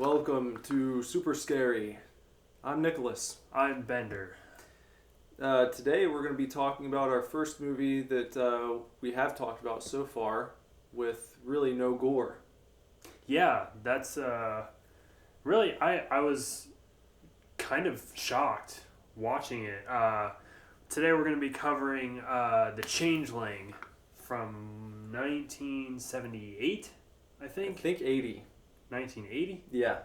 Welcome to SUPERSCARY. I'm Nicholas. I'm Bender. Today we're going to be talking about our first movie that we have talked about so far with really no gore. Yeah, that's really, I was kind of shocked watching it. Today we're going to be covering The Changeling from 1978, I think. I think 80. 1980? Yeah.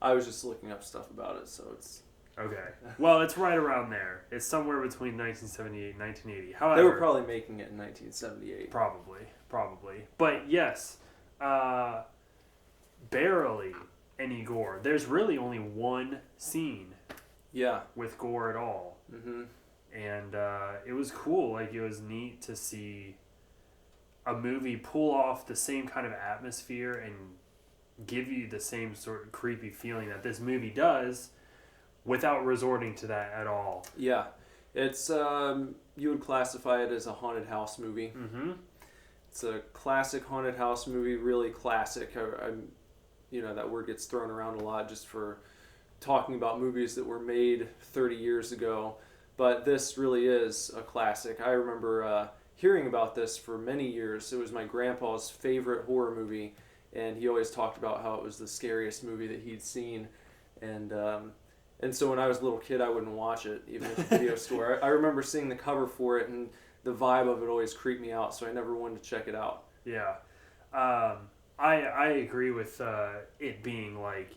I was just looking up stuff about it, so it's... Okay. Well, it's right around there. It's somewhere between 1978 and 1980. However, they were probably making it in 1978. Probably. But yes, barely any gore. There's really only one scene with gore at all. Mm-hmm. And it was cool. Like, it was neat to see a movie pull off the same kind of atmosphere and give you the same sort of creepy feeling that this movie does without resorting to that at all. Yeah. It's, you would classify it as a haunted house movie. Mm-hmm. It's a classic haunted house movie, really classic. That word gets thrown around a lot just for talking about movies that were made 30 years ago. But this really is a classic. I remember hearing about this for many years. It was my grandpa's favorite horror movie, and he always talked about how it was the scariest movie that he'd seen. And so when I was a little kid, I wouldn't watch it, even at the video store. I remember seeing the cover for it, and the vibe of it always creeped me out, so I never wanted to check it out. Yeah. I agree with it being like...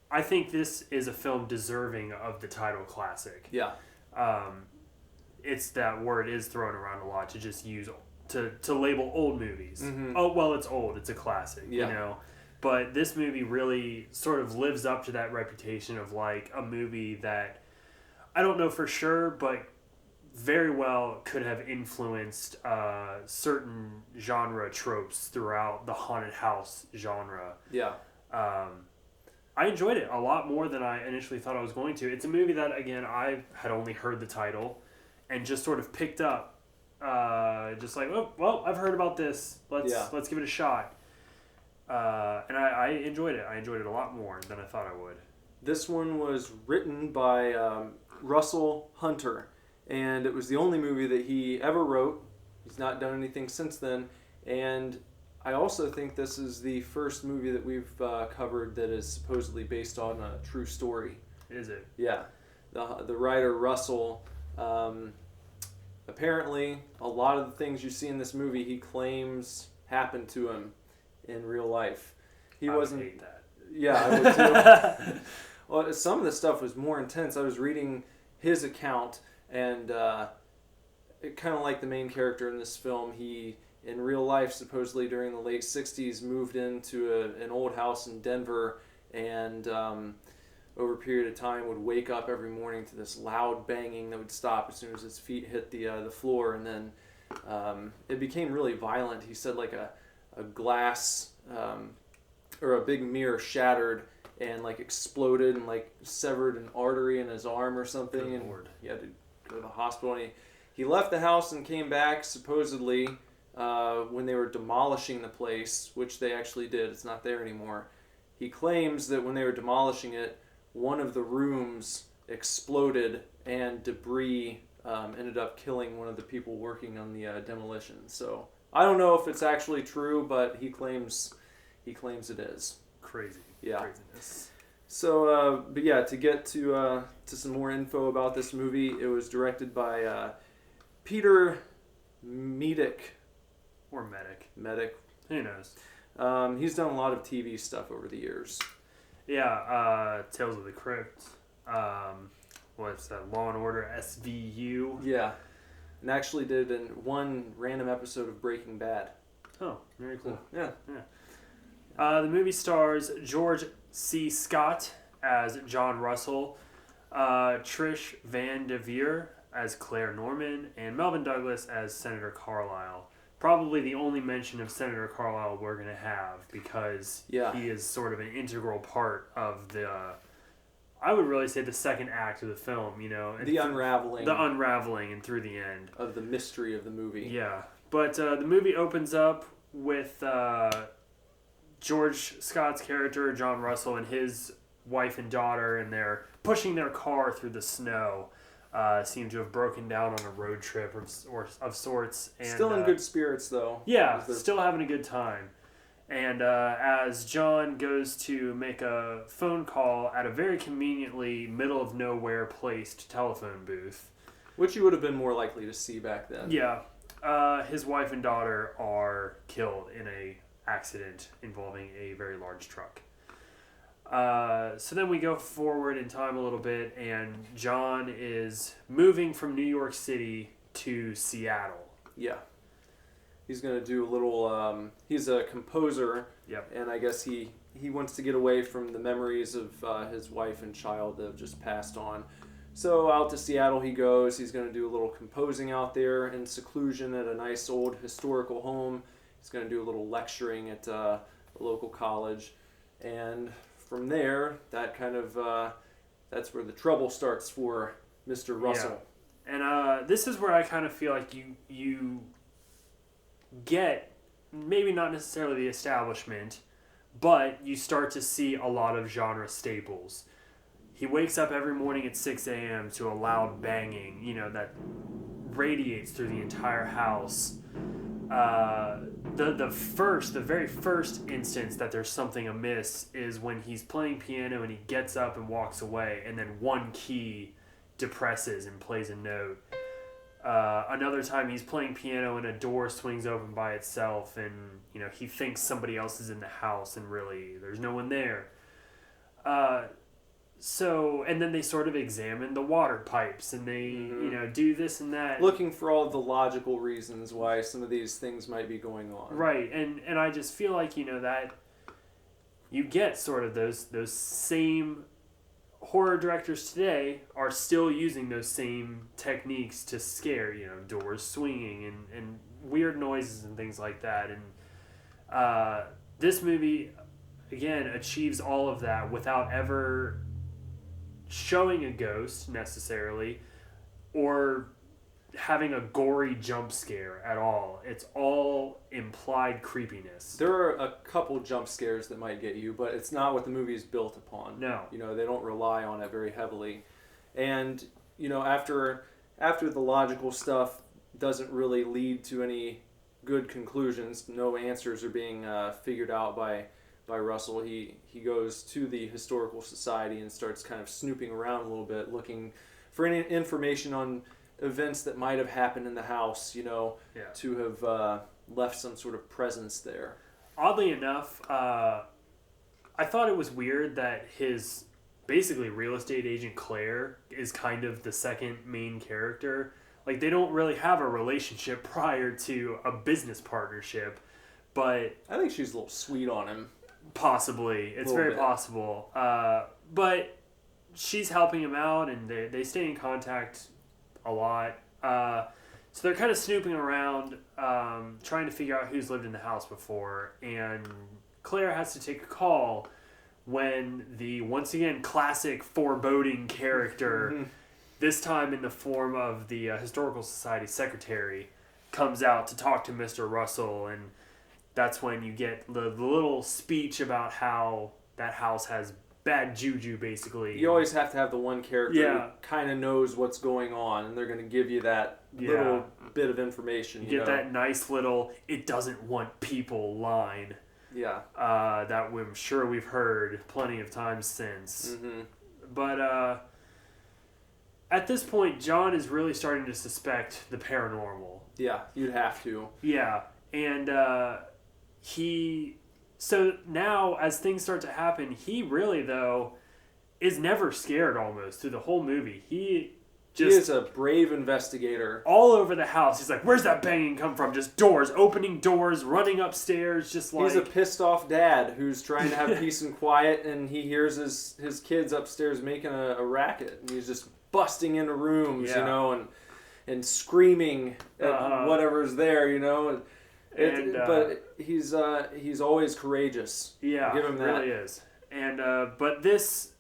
I think this is a film deserving of the title classic. Yeah. It's that word is thrown around a lot to just use to label old movies. Mm-hmm. Oh, well, it's old. It's a classic, yeah. you know? But this movie really sort of lives up to that reputation of like a movie that I don't know for sure, but very well could have influenced certain genre tropes throughout the haunted house genre. Yeah. I enjoyed it a lot more than I initially thought I was going to. It's a movie that, again, I had only heard the title and just sort of picked up. Just like, oh, well, I've heard about this. Let's give it a shot. And I enjoyed it. I enjoyed it a lot more than I thought I would. This one was written by Russell Hunter, and it was the only movie that he ever wrote. He's not done anything since then, and I also think this is the first movie that we've covered that is supposedly based on a true story. Is it? Yeah. The writer, Russell, apparently a lot of the things you see in this movie he claims happened to him in real life. I would hate that. Yeah, I would too. Well, some of the stuff was more intense. I was reading his account, and it kind of like the main character in this film, he... in real life, supposedly during the late 60s, moved into an old house in Denver and over a period of time would wake up every morning to this loud banging that would stop as soon as his feet hit the floor. And then it became really violent. He said like a glass or a big mirror shattered and like exploded and like severed an artery in his arm or something. Good and Lord. he had to go to the hospital. And he left the house and came back supposedly... when they were demolishing the place, which they actually did, it's not there anymore. He claims that when they were demolishing it, one of the rooms exploded and debris ended up killing one of the people working on the demolition. So I don't know if it's actually true, but he claims it is. Crazy. Yeah. Craziness. So, but yeah, to get to some more info about this movie, it was directed by Peter Medic. Or Medic. Who knows? He's done a lot of TV stuff over the years. Yeah, Tales of the Crypt. What's that? Law and Order SVU. Yeah. And actually did one random episode of Breaking Bad. Oh, very cool. Yeah. The movie stars George C. Scott as John Russell, Trish Van Devere as Claire Norman, and Melvin Douglas as Senator Carlisle. Probably the only mention of Senator Carlisle we're going to have because he is sort of an integral part of the, I would really say the second act of the film, you know. The unraveling. The unraveling and through the end. Of the mystery of the movie. Yeah. But the movie opens up with George Scott's character, John Russell, and his wife and daughter, and they're pushing their car through the snow. Seem to have broken down on a road trip or of sorts. And, still in good spirits, though. Yeah, still having a good time. And as John goes to make a phone call at a very conveniently middle of nowhere placed telephone booth. Which you would have been more likely to see back then. Yeah. His wife and daughter are killed in a accident involving a very large truck. So then we go forward in time a little bit, and John is moving from New York City to Seattle. Yeah. He's going to do a little... he's a composer, Yep. and I guess he wants to get away from the memories of his wife and child that have just passed on. So out to Seattle he goes. He's going to do a little composing out there in seclusion at a nice old historical home. He's going to do a little lecturing at a local college. And from there, that kind of that's where the trouble starts for Mr. Russell. Yeah. And this is where I kind of feel like you get, maybe not necessarily the establishment, but you start to see a lot of genre staples. He wakes up every morning at 6 a.m. to a loud banging, that radiates through the entire house. The very first instance that there's something amiss is when he's playing piano and he gets up and walks away, and then one key depresses and plays a note. Another time he's playing piano and a door swings open by itself, and he thinks somebody else is in the house, and really there's no one there. So, and then they sort of examine the water pipes, and they, do this and that. Looking for all of the logical reasons why some of these things might be going on. Right, and I just feel like, that you get sort of those same horror directors today are still using those same techniques to scare, doors swinging and weird noises and things like that. And this movie, again, achieves all of that without ever showing a ghost necessarily or having a gory jump scare at all. It's all implied creepiness. There are a couple jump scares that might get you, but it's not what the movie is built upon. No. They don't rely on it very heavily. And, after the logical stuff doesn't really lead to any good conclusions, no answers are being figured out by Russell, he goes to the Historical Society and starts kind of snooping around a little bit, looking for any information on events that might have happened in the house, to have left some sort of presence there. Oddly enough, I thought it was weird that his basically real estate agent Claire is kind of the second main character. Like, they don't really have a relationship prior to a business partnership, but I think she's a little sweet on him. Possibly. It's very possible. But she's helping him out, and they stay in contact a lot. So they're kind of snooping around, trying to figure out who's lived in the house before. And Claire has to take a call when the, once again, classic foreboding character, this time in the form of the Historical Society secretary, comes out to talk to Mr. Russell, and that's when you get the little speech about how that house has bad juju, basically. You always have to have the one character who kind of knows what's going on, and they're going to give you that little bit of information. You get that nice little, it doesn't want people line. Yeah. That I'm sure we've heard plenty of times since. Mm-hmm. But at this point, John is really starting to suspect the paranormal. Yeah, you'd have to. Yeah, and so now as things start to happen, he really, though, is never scared almost through the whole movie. He is a brave investigator. All over the house. He's like, where's that banging come from? Just doors, opening doors, running upstairs, just like... He's a pissed off dad who's trying to have peace and quiet, and he hears his kids upstairs making a racket, and he's just busting into rooms, and screaming at whatever's there, But he's always courageous. Yeah, give him that. Really is. And but this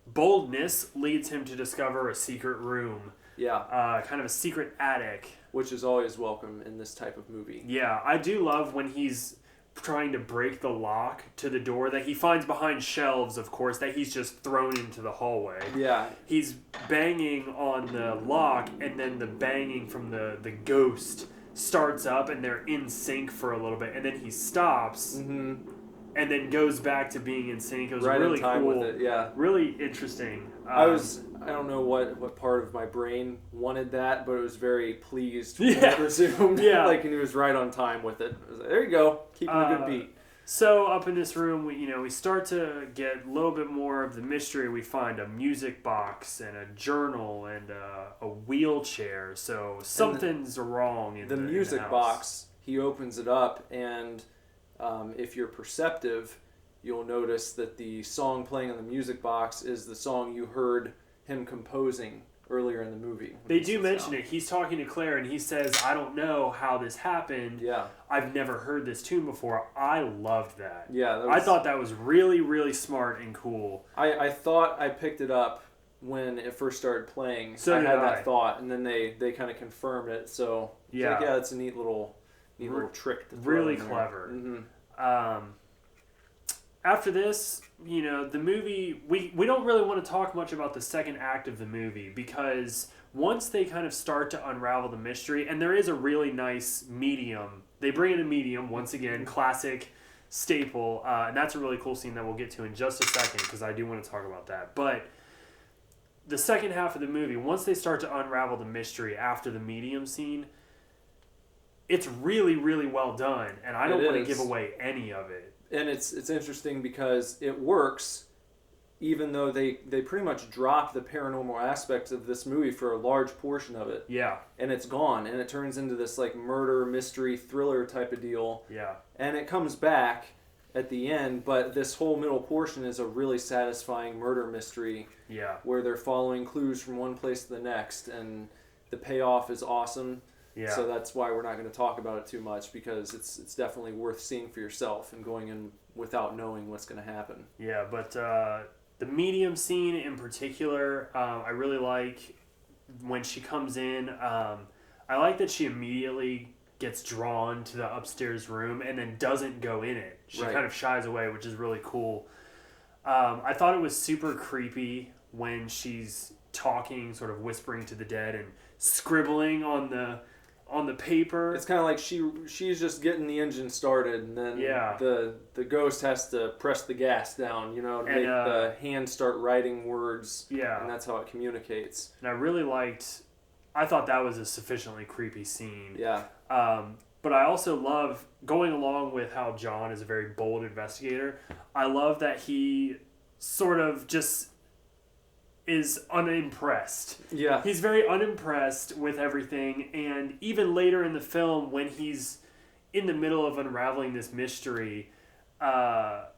boldness leads him to discover a secret room. Yeah. Kind of a secret attic. Which is always welcome in this type of movie. Yeah, I do love when he's trying to break the lock to the door that he finds behind shelves, of course, that he's just thrown into the hallway. Yeah. He's banging on the lock, and then the banging from the ghost starts up, and they're in sync for a little bit, and then he stops, and then goes back to being in sync. It was right really in time cool. with it, yeah. Really interesting. I don't know what part of my brain wanted that, but it was very pleased, I presume. Yeah. Like, and he was right on time with it. I was like, there you go, keeping a good beat. So up in this room, we start to get a little bit more of the mystery. We find a music box and a journal and a wheelchair. So something's wrong in the music house. box. He opens it up, and if you're perceptive, you'll notice that the song playing on the music box is the song you heard him composing earlier in the movie. They do mention it. He's talking to Claire, and he says, "I don't know how this happened. Yeah. I've never heard this tune before." I loved that. Yeah. I thought that was really, really smart and cool. I thought I picked it up when it first started playing. So I did had I. that thought, and then they kind of confirmed it. So Yeah, it's a neat little trick to throw really in there. clever. Mm-hmm. After this, the movie, we don't really want to talk much about the second act of the movie, because once they kind of start to unravel the mystery, and there is a really nice medium, they bring in a medium, once again, classic staple, and that's a really cool scene that we'll get to in just a second, because I do want to talk about that. But the second half of the movie, once they start to unravel the mystery after the medium scene, it's really, really well done, and I don't want to give away any of it. And it's interesting because it works, even though they pretty much drop the paranormal aspects of this movie for a large portion of it. Yeah. And it's gone, and it turns into this like murder, mystery, thriller type of deal. Yeah. And it comes back at the end, but this whole middle portion is a really satisfying murder mystery. Yeah. Where they're following clues from one place to the next, and the payoff is awesome. Yeah. So that's why we're not going to talk about it too much, because it's definitely worth seeing for yourself and going in without knowing what's going to happen. Yeah, but the medium scene in particular, I really like when she comes in. I like that she immediately gets drawn to the upstairs room and then doesn't go in it. She kind of shies away, which is really cool. I thought it was super creepy when she's talking, sort of whispering to the dead and scribbling on the paper. It's kind of like she's just getting the engine started, and then the ghost has to press the gas down, to make the hand start writing words. Yeah. And that's how it communicates. And I thought that was a sufficiently creepy scene. Yeah. But I also love, going along with how John is a very bold investigator, I love that he sort of just is unimpressed. Yeah. He's very unimpressed with everything, and even later in the film, when he's in the middle of unraveling this mystery, at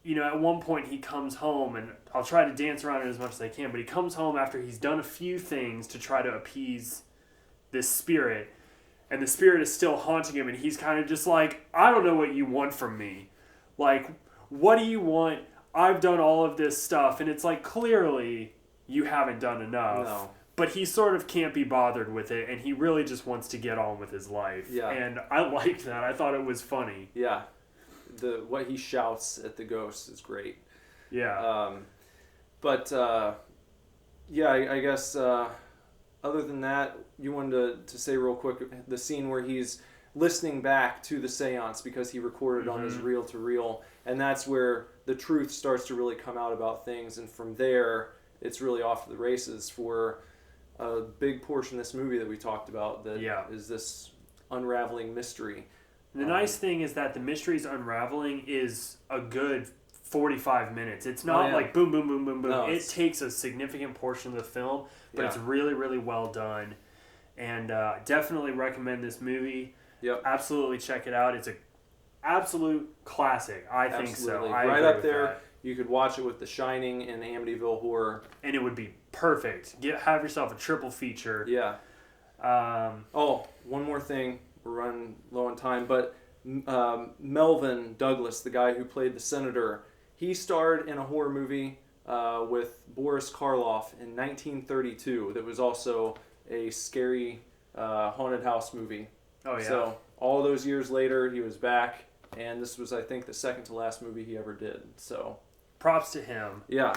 one point he comes home, and I'll try to dance around it as much as I can, but he comes home after he's done a few things to try to appease this spirit, and the spirit is still haunting him, and he's kind of just like, I don't know what you want from me. Like, what do you want? I've done all of this stuff, and it's like, clearly you haven't done enough. No. But he sort of can't be bothered with it, and he really just wants to get on with his life. Yeah. And I liked that. I thought it was funny. Yeah. What he shouts at the ghost is great. Yeah. I guess other than that, you wanted to say real quick the scene where he's listening back to the seance because he recorded on his reel-to-reel, and that's where the truth starts to really come out about things, and from there it's really off to the races for a big portion of this movie that we talked about that is this unraveling mystery. The nice thing is that the mystery's unraveling is a good 45 minutes. It's not like boom, boom, boom, boom, boom. No, it takes a significant portion of the film, but it's really, really well done. And definitely recommend this movie. Yep. Absolutely check it out. It's an absolute classic. I think so. I right agree up with there. that. You could watch it with The Shining and Amityville Horror. And it would be perfect. Have yourself a triple feature. Yeah. One more thing. We're running low on time, but Melvin Douglas, the guy who played the senator, he starred in a horror movie with Boris Karloff in 1932 that was also a scary haunted house movie. Oh, yeah. So all those years later, he was back, and this was, I think, the second to last movie he ever did. So, props to him. yeah.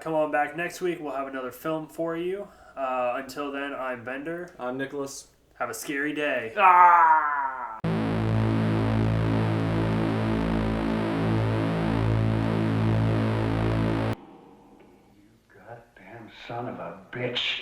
Come on back next week. We'll have another film for you. Until then, I'm Bender. I'm Nicholas. Have a scary day. Ah! Goddamn son of a bitch.